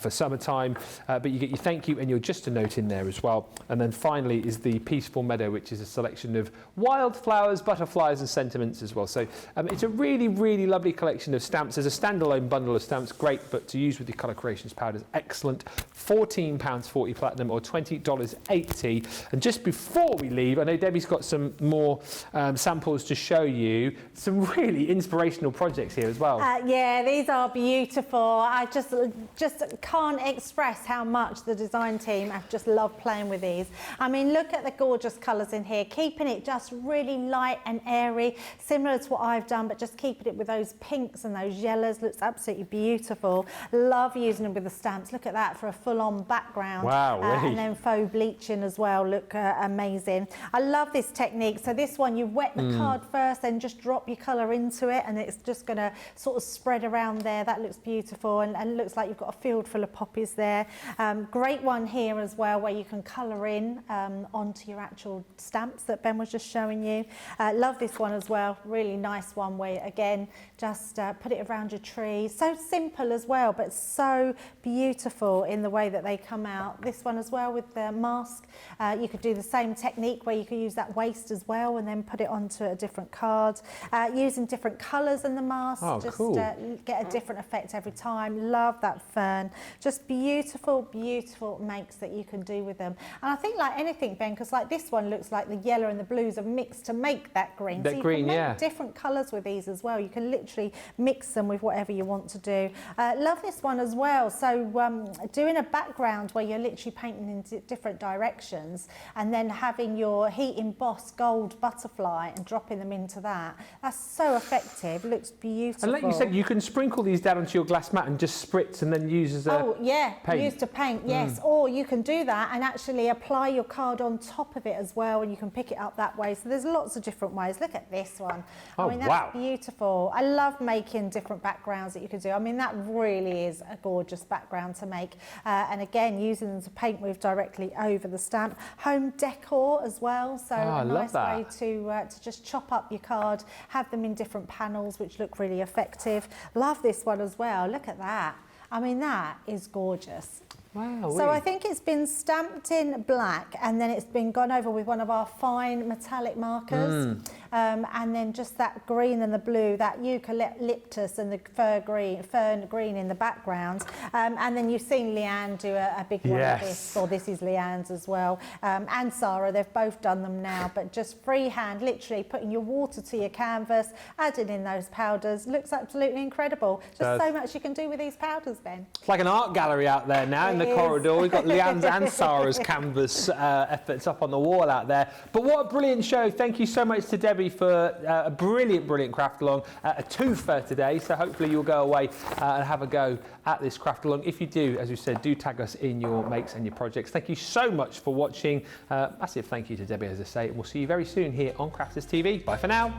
summertime, but you get your thank you and your just a note in there as well. And then finally is the Peaceful Meadow, which is a selection of wildflowers, butterflies and sentiments as well. So it's a really, really lovely collection of stamps. As a standalone bundle of stamps, great, but to use with your Colour Creations powders, excellent. £14.40 platinum or $20.80. And just before we leave, I know Debbie's got some more samples to show you. Some really inspirational projects here as well. Yeah, these are beautiful. I just can't express how much the design team have just loved playing with these. I mean, look at the gorgeous colours in here, keeping it just really light and airy, similar to what I've done, but just keeping it with those pinks and those yellows. Looks absolutely beautiful. Love using them with the stamps. Look at that for a full-on background. Wow, really? And then faux bleaching as well. Look amazing. I love this technique. So this one, you wet the card first, then just drop your colour into it, and it's just going to sort of spread around there. That looks beautiful, and looks like you've got a field full of poppies there. Great one here as well, where you can colour in onto your actual stamps that Ben was just showing you. Love this one as well. Really nice one where, again, just put it around your tree. So simple as well, but so beautiful in the way that they come out. This one as well with the mask. You could do the same technique where you could use that waste as well and then put it onto a different card. Using different colours in the mask. Oh, just cool. Get a different effect every time. Love that fern. Just beautiful, beautiful makes that you can do with them. And I think like anything, Ben, because like this one looks like the yellow and the blues are mixed to make that green. That so you green, can make yeah. different colours with these as well. You can literally mix them with whatever you want to do. Love this one as well. So doing a background where you're literally painting in different directions and then having your heat embossed gold butterfly and dropping them into that. That's so effective. Looks beautiful. And like you said, you can sprinkle these down onto your glass mat and just spritz and then use use as a Oh, yeah, paint? used to paint, yes. Or you can do that and actually apply your card on top of it as well, and you can pick it up that way. So there's lots of different ways. Look at this one. Oh, I mean, that's wow. beautiful. I love making different backgrounds that you can do. I mean, that really is a gorgeous background to make. And again, using them to paint with directly over the stamp. Home decor as well. So I a love nice way that. to just chop up your card, have them in different panels, which look really effective. Love this one as well. Look at that. I mean, that is gorgeous. Wow. So I think it's been stamped in black and then it's been gone over with one of our fine metallic markers. And then just that green and the blue, that eucalyptus and the fern green in the background. And then you've seen Leanne do a big one of this, or this is Leanne's as well. And Sarah, they've both done them now, but just freehand, literally putting your water to your canvas, adding in those powders. Looks absolutely incredible. Just so much you can do with these powders, Ben. It's like an art gallery out there now in the corridor. We've got Leanne's and Sarah's canvas efforts up on the wall out there. But what a brilliant show. Thank you so much to Debbie for a brilliant craft along, a twofer today. So hopefully you'll go away and have a go at this craft along. If you do, as we said, do tag us in your makes and your projects. Thank you so much for watching. Massive thank you to Debbie, as I say. We'll see you very soon here on Crafters TV. Bye for now.